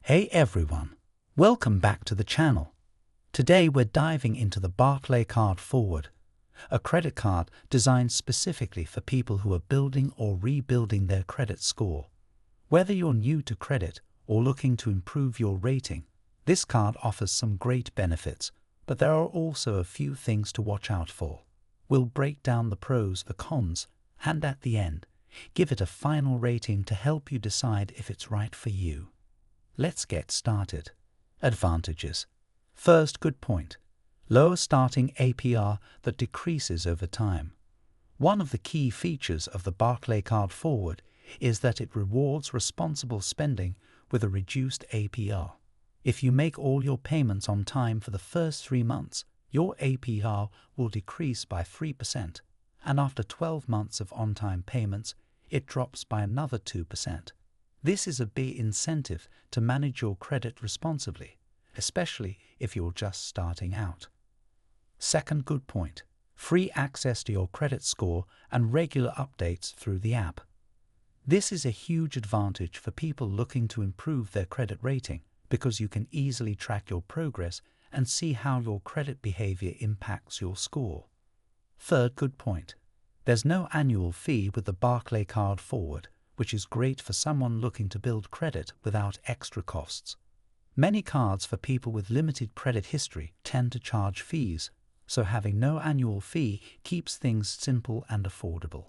Hey everyone, welcome back to the channel. Today we're diving into the Barclaycard Forward, a credit card designed specifically for people who are building or rebuilding their credit score. Whether you're new to credit or looking to improve your rating, this card offers some great benefits, but there are also a few things to watch out for. We'll break down the pros, the cons, and at the end, give it a final rating to help you decide if it's right for you. Let's get started. Advantages. First, good point. Lower starting APR that decreases over time. One of the key features of the Barclaycard Forward is that it rewards responsible spending with a reduced APR. If you make all your payments on time for the first 3 months, your APR will decrease by 3%, and after 12 months of on-time payments, it drops by another 2%. This is a big incentive to manage your credit responsibly, especially if you're just starting out. Second good point, free access to your credit score and regular updates through the app. This is a huge advantage for people looking to improve their credit rating because you can easily track your progress and see how your credit behavior impacts your score. Third good point, there's no annual fee with the Barclaycard Forward, which is great for someone looking to build credit without extra costs. Many cards for people with limited credit history tend to charge fees, so having no annual fee keeps things simple and affordable.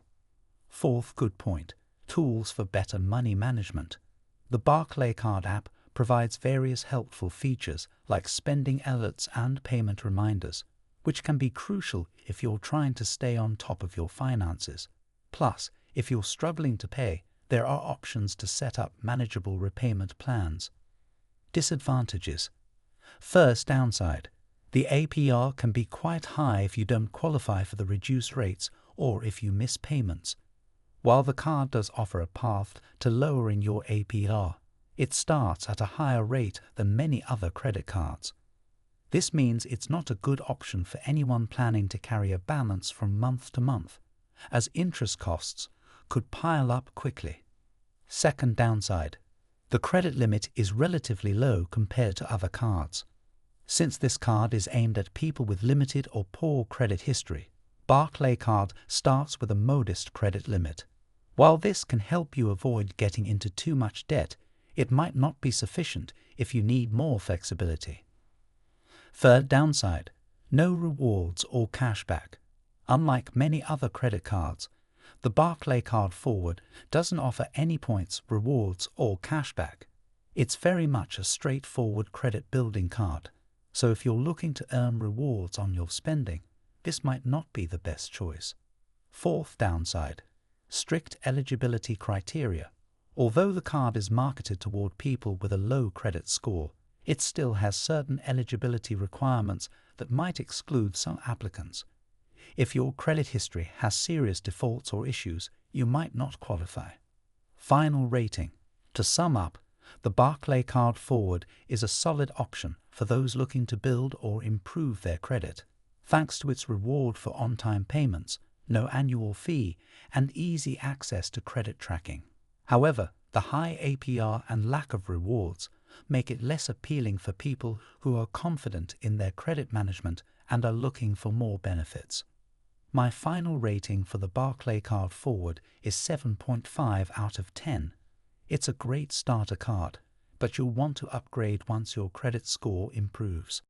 Fourth good point, tools for better money management. The Barclaycard app provides various helpful features like spending alerts and payment reminders, which can be crucial if you're trying to stay on top of your finances. Plus, if you're struggling to pay, there are options to set up manageable repayment plans. Disadvantages. First downside. The APR can be quite high if you don't qualify for the reduced rates or if you miss payments. While the card does offer a path to lowering your APR, it starts at a higher rate than many other credit cards. This means it's not a good option for anyone planning to carry a balance from month to month, as interest costs could pile up quickly. Second downside. The credit limit is relatively low compared to other cards. Since this card is aimed at people with limited or poor credit history, Barclaycard starts with a modest credit limit. While this can help you avoid getting into too much debt, it might not be sufficient if you need more flexibility. Third downside. No rewards or cashback. Unlike many other credit cards, the Barclaycard Forward doesn't offer any points, rewards, or cashback. It's very much a straightforward credit building card, so if you're looking to earn rewards on your spending, this might not be the best choice. Fourth downside. Strict eligibility criteria. Although the card is marketed toward people with a low credit score, it still has certain eligibility requirements that might exclude some applicants. If your credit history has serious defaults or issues, you might not qualify. Final rating. To sum up, the Barclaycard Forward is a solid option for those looking to build or improve their credit, thanks to its reward for on-time payments, no annual fee, and easy access to credit tracking. However, the high APR and lack of rewards make it less appealing for people who are confident in their credit management and are looking for more benefits. My final rating for the Barclaycard Forward is 7.5 out of 10. It's a great starter card, but you'll want to upgrade once your credit score improves.